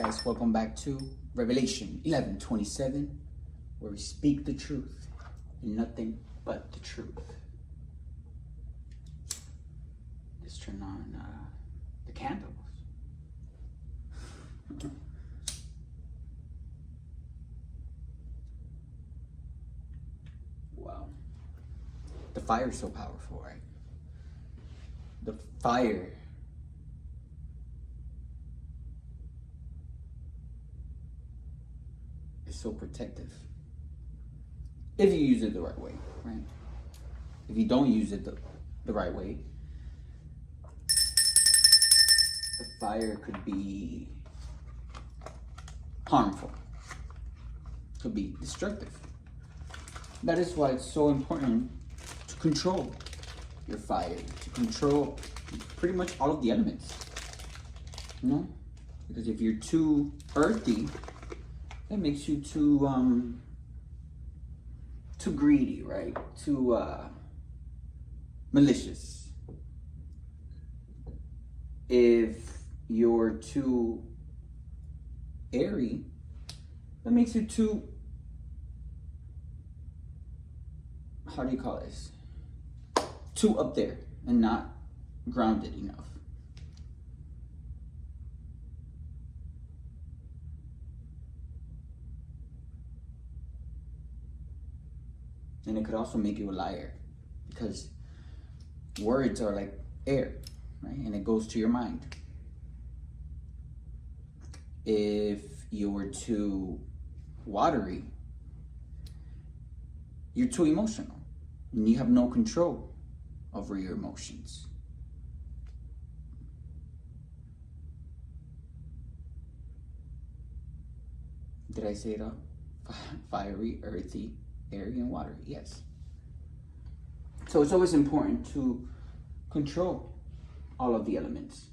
guys? Welcome back to Revelation 11:27, where we speak the truth and nothing but the truth. Let's turn on the candles. Wow. The fire is so powerful, right? The fire is so protective if you use it the right way, right? If you don't use it the right way, the fire could be harmful, could be destructive. That is why it's so important to control your fire, to control pretty much all of the elements, you know? Because if you're too earthy, that makes you too greedy, right? Too malicious. If you're too airy, that makes you too, how do you call this? Too up there and not grounded enough. And it could also make you a liar, because words are like air, right? And it goes to your mind. If you're too watery, you're too emotional and you have no control over your emotions. Did I say it all? Fiery, earthy, airy, and watery, yes. So it's always important to control all of the elements,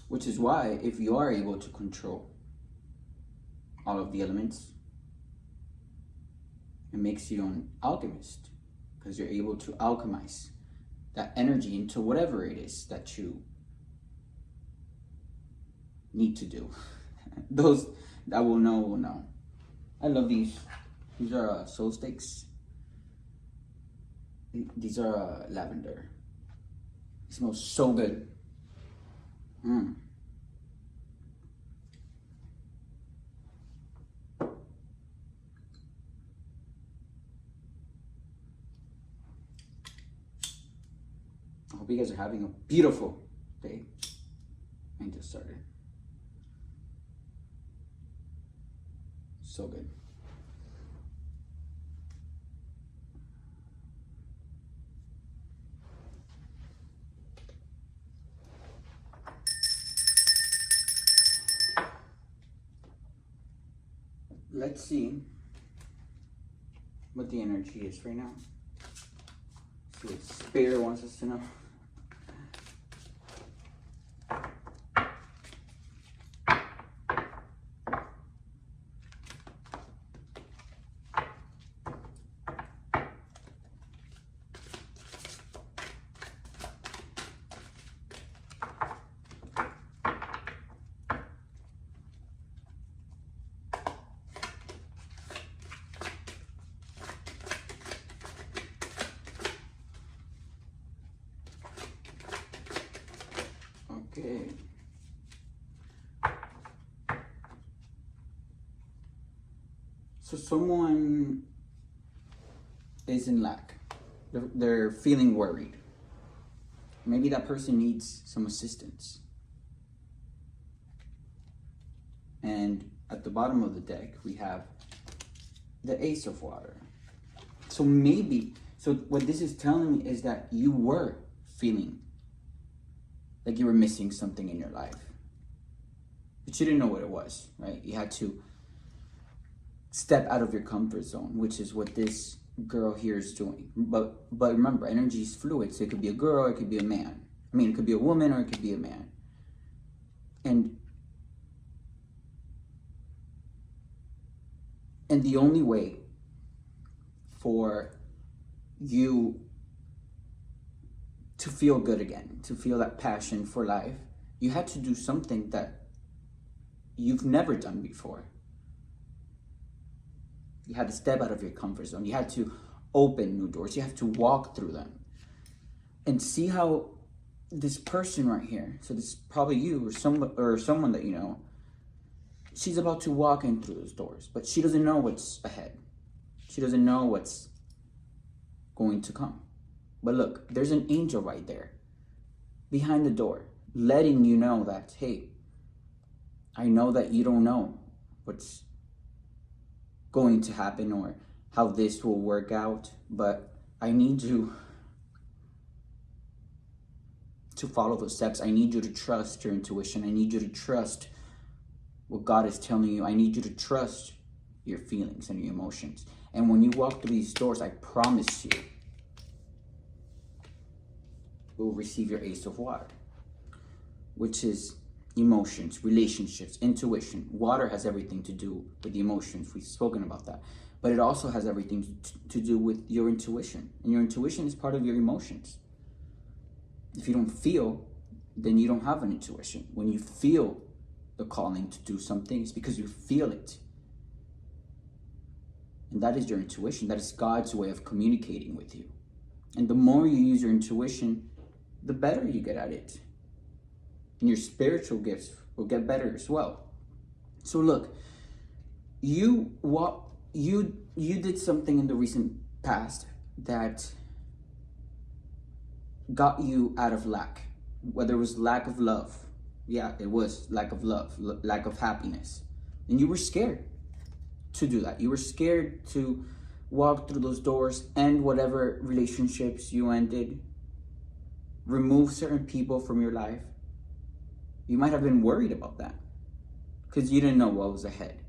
which is why if you are able to control all of the elements, it makes you an alchemist, because you're able to alchemize that energy into whatever it is that you need to do. Those that will know. I love these. These are soul sticks. These are lavender. It smells so good. I hope you guys are having a beautiful day. I just started. So good. Let's see what the energy is right now. See what Spirit wants us to know. Okay. So someone is in lack. They're feeling worried. Maybe that person needs some assistance. And at the bottom of the deck, we have the Ace of Water. So what this is telling me is that you were feeling like you were missing something in your life, but you didn't know what it was, right? You had to step out of your comfort zone, which is what this girl here is doing. But remember, energy is fluid, so it could be a girl, it could be a man. I mean, it could be a woman or it could be a man. And the only way for you to feel good again, to feel that passion for life, you had to do something that you've never done before. You had to step out of your comfort zone. You had to open new doors. You have to walk through them. And see how this person right here, so this is probably you or someone that you know, she's about to walk in through those doors, but she doesn't know what's ahead. She doesn't know what's going to come. But look, there's an angel right there behind the door, letting you know that, hey, I know that you don't know what's going to happen or how this will work out, but I need you to follow those steps. I need you to trust your intuition. I need you to trust what God is telling you. I need you to trust your feelings and your emotions. And when you walk through these doors, I promise you, you will receive your Ace of Water, which is emotions, relationships, intuition. Water has everything to do with the emotions. We've spoken about that. But it also has everything to do with your intuition. And your intuition is part of your emotions. If you don't feel, then you don't have an intuition. When you feel the calling to do something, it's because you feel it. And that is your intuition. That is God's way of communicating with you. And the more you use your intuition, the better you get at it. And your spiritual gifts will get better as well. So look, you did something in the recent past that got you out of lack. Whether it was lack of love. Yeah, it was lack of love, lack of happiness. And you were scared to do that. You were scared to walk through those doors, end whatever relationships you ended, remove certain people from your life. You might have been worried about that because you didn't know what was ahead.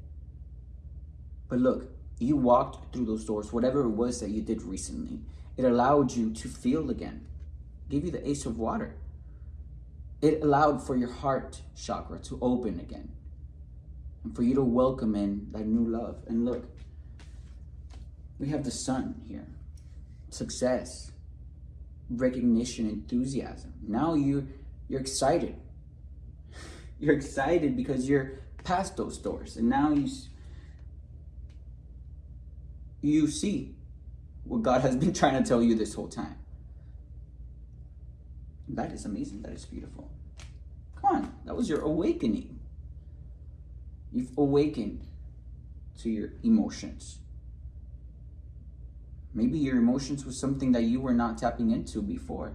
But look, you walked through those doors, whatever it was that you did recently. It allowed you to feel again. Gave you the Ace of Water. It allowed for your heart chakra to open again. And for you to welcome in that new love. And look, we have the sun here. Success, recognition, enthusiasm. Now you're excited. You're excited because you're past those doors. And now you see what God has been trying to tell you this whole time. That is amazing. That is beautiful. Come on. That was your awakening. You've awakened to your emotions. Maybe your emotions was something that you were not tapping into before.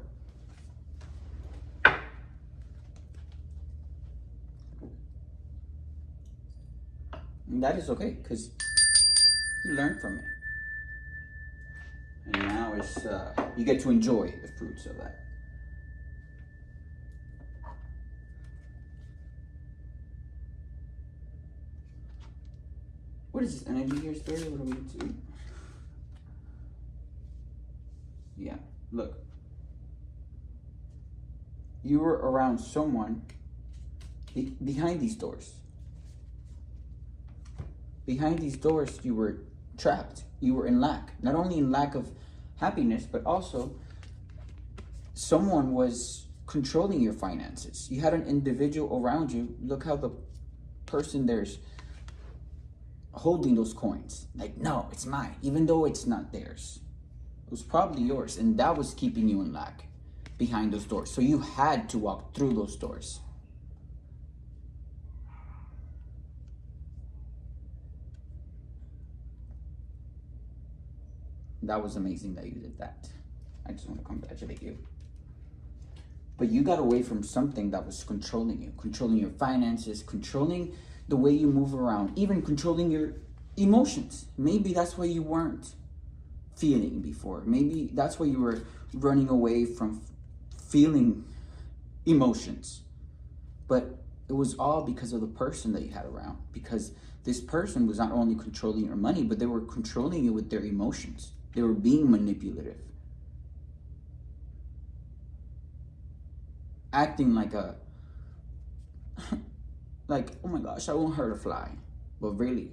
And that is okay, because you learn from it. And now it's you get to enjoy the fruits of that. What is this energy here, Spirit? What do we do? Yeah, look. You were around someone behind these doors. Behind these doors, you were trapped. You were in lack. Not only in lack of happiness, but also someone was controlling your finances. You had an individual around you. Look how the person there's holding those coins. Like, no, it's mine, even though it's not theirs. It was probably yours, and that was keeping you in lack behind those doors. So you had to walk through those doors. That was amazing that you did that. I just want to congratulate you. But you got away from something that was controlling you, controlling your finances, controlling the way you move around, even controlling your emotions. Maybe that's why you weren't feeling before. Maybe that's why you were running away from feeling emotions. But it was all because of the person that you had around. Because this person was not only controlling your money, but they were controlling you with their emotions. They were being manipulative. Acting like a, like, oh my gosh, I won't hurt a fly. But really,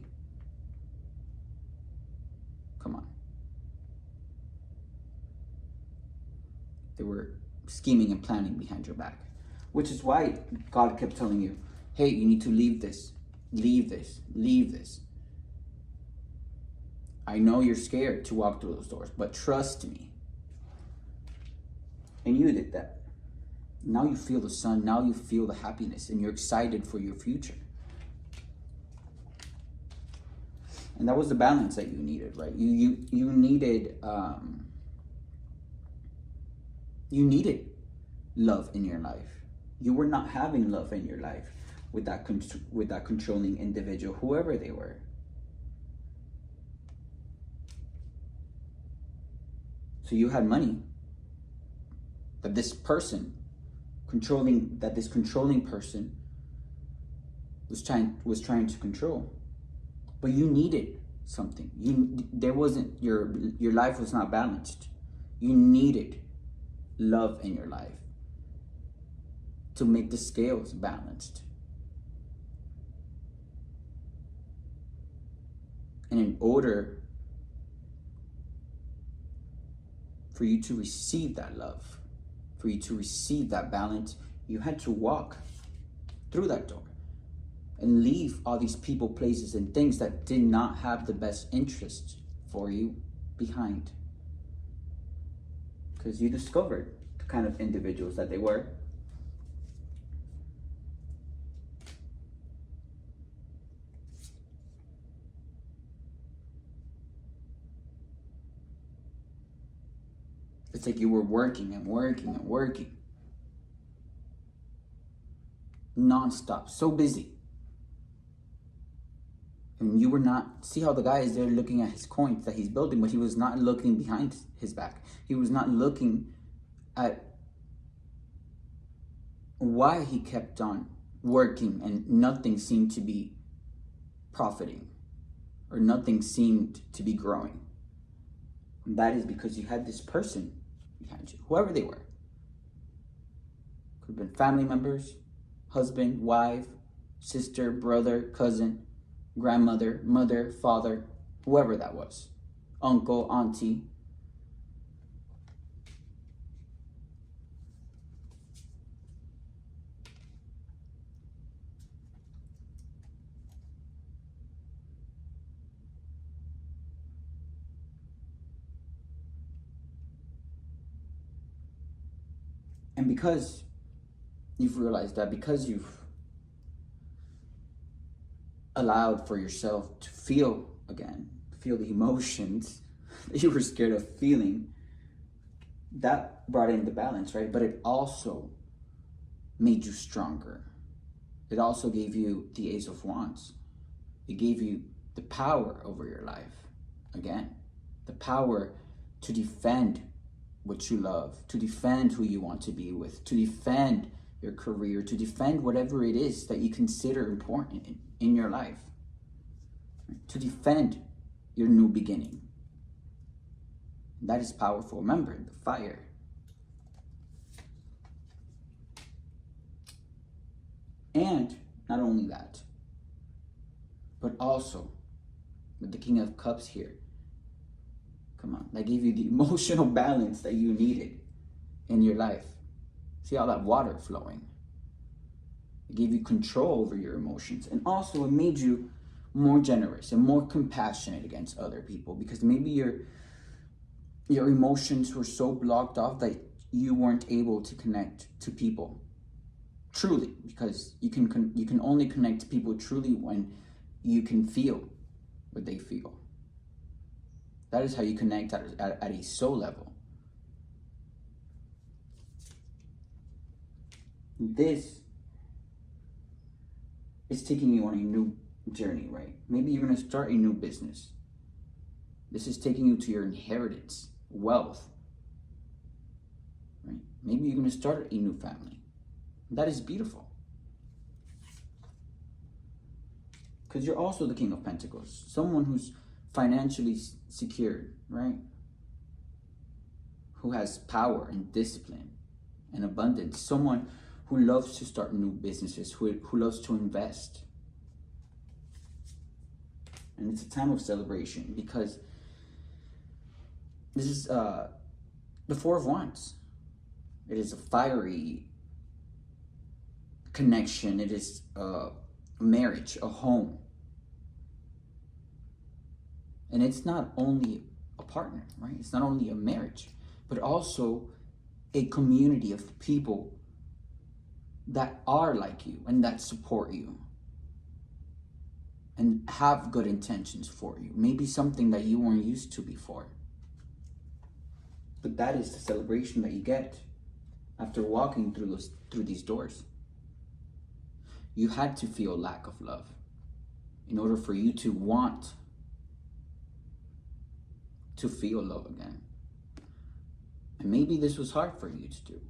come on. They were scheming and planning behind your back. Which is why God kept telling you, hey, you need to leave this. Leave this. Leave this. I know you're scared to walk through those doors, but trust me. And you did that. Now you feel the sun. Now you feel the happiness, and you're excited for your future. And that was the balance that you needed, right? You needed love in your life. You were not having love in your life with that controlling individual, whoever they were. So you had money that this controlling person was trying to control. But you needed something. Your life was not balanced. You needed love in your life to make the scales balanced. And in order for you to receive that love, for you to receive that balance, you had to walk through that door and leave all these people, places, and things that did not have the best interest for you behind. Because you discovered the kind of individuals that they were. It's like you were working and working and working. Non-stop, so busy. And you were not, see how the guy is there looking at his coins that he's building, but he was not looking behind his back. He was not looking at why he kept on working and nothing seemed to be profiting or nothing seemed to be growing. And that is because you had this person behind you, whoever they were. Could have been family members, husband, wife, sister, brother, cousin, grandmother, mother, father, whoever that was, uncle, auntie. And because you've realized that, because you've allowed for yourself to feel again, feel the emotions that you were scared of feeling, that brought in the balance, right? But it also made you stronger. It also gave you the Ace of Wands. It gave you the power over your life. Again, the power to defend what you love, to defend who you want to be with, to defend your career, to defend whatever it is that you consider important in your life, to defend your new beginning. That is powerful. Remember, the fire. And not only that, but also with the King of Cups here, come on, that gave you the emotional balance that you needed in your life. See all that water flowing? It gave you control over your emotions. And also it made you more generous and more compassionate against other people, because maybe your emotions were so blocked off that you weren't able to connect to people truly, because you can only connect to people truly when you can feel what they feel. That is how you connect at a soul level. This is taking you on a new journey, right? Maybe you're going to start a new business. This is taking you to your inheritance, wealth, right? Maybe you're going to start a new family. That is beautiful. Because you're also the King of Pentacles, someone who's financially secured, right? Who has power and discipline and abundance. Someone who loves to start new businesses, who loves to invest. And it's a time of celebration, because this is the Four of Wands. It is a fiery connection. It is a marriage, a home. And it's not only a partner, right? It's not only a marriage, but also a community of people that are like you and that support you and have good intentions for you. Maybe something that you weren't used to before. But that is the celebration that you get after walking through these doors. You had to feel lack of love in order for you to want to feel love again. And maybe this was hard for you to do.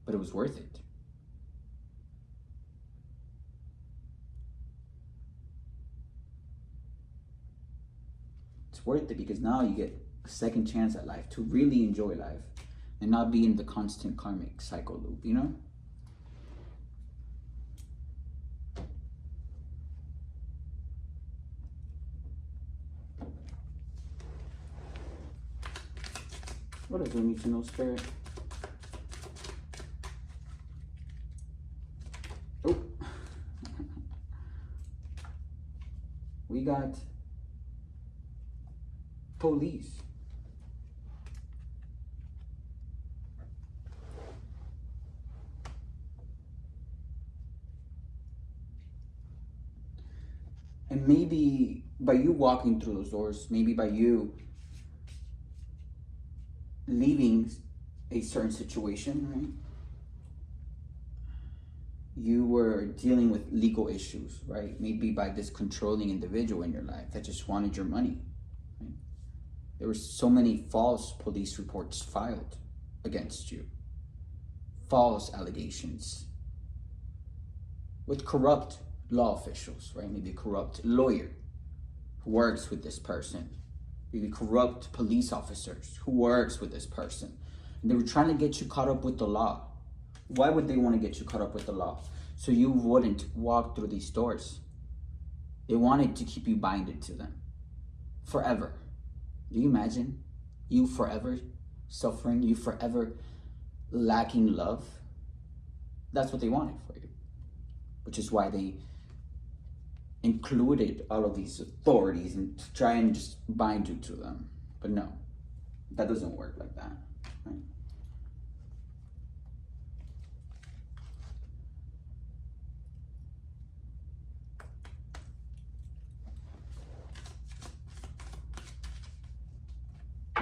But it was worth it. It's worth it because now you get a second chance at life to really enjoy life and not be in the constant karmic cycle loop, you know? What else do we need to know, Spirit? Oh. We got police. And maybe by you walking through those doors, maybe by you leaving a certain situation, right? You were dealing with legal issues, right? Maybe by this controlling individual in your life that just wanted your money. Right? There were so many false police reports filed against you. False allegations with corrupt law officials, right? Maybe a corrupt lawyer who works with this person. Maybe corrupt police officers who works with this person. And they were trying to get you caught up with the law. Why would they want to get you caught up with the law? So you wouldn't walk through these doors. They wanted to keep you binded to them forever. Do you imagine you forever suffering, you forever lacking love? That's what they wanted for you, which is why they included all of these authorities and to try and just bind you to them. But no, that doesn't work like that, right?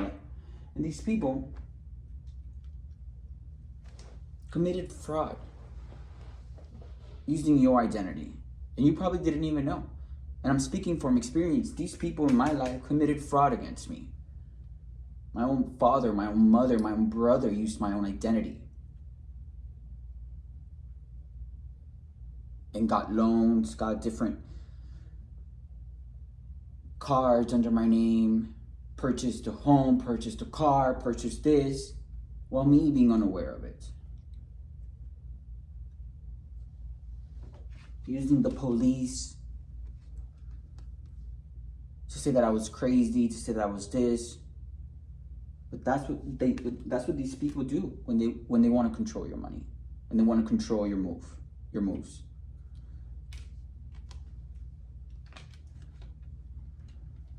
Yeah. And these people committed fraud using your identity. And you probably didn't even know. And I'm speaking from experience. These people in my life committed fraud against me. My own father, my own mother, my own brother used my own identity. And got loans, got different cards under my name, purchased a home, purchased a car, purchased this, while me being unaware of it. Using the police to say that I was crazy, to say that I was this. But that's what these people do when they want to control your money, when they want to control your moves.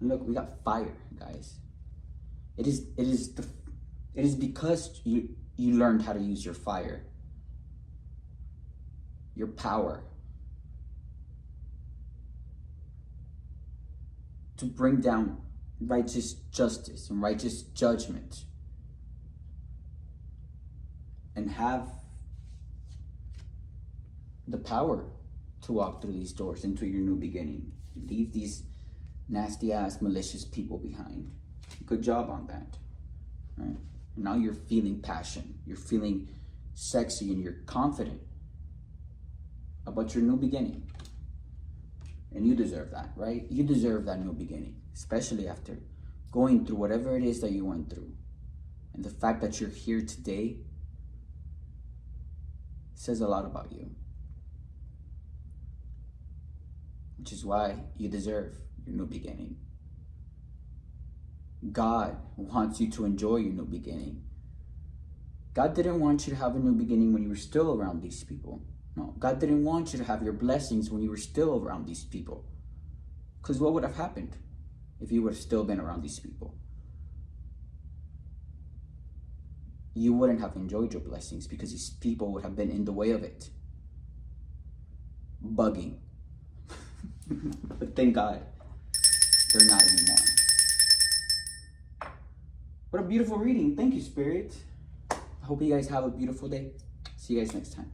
Look, we got fire, guys. It is because you learned how to use your fire, your power, to bring down righteous justice and righteous judgment and have the power to walk through these doors into your new beginning. Leave these nasty ass malicious people behind. Good job on that, right? Now you're feeling passion, you're feeling sexy, and you're confident about your new beginning. And you deserve that, right? You deserve that new beginning, especially after going through whatever it is that you went through. And the fact that you're here today says a lot about you, which is why you deserve your new beginning. God wants you to enjoy your new beginning. God didn't want you to have a new beginning when you were still around these people. No, God didn't want you to have your blessings when you were still around these people. Because what would have happened if you would have still been around these people? You wouldn't have enjoyed your blessings because these people would have been in the way of it. Bugging. But thank God, they're not anymore. What a beautiful reading. Thank you, Spirit. I hope you guys have a beautiful day. See you guys next time.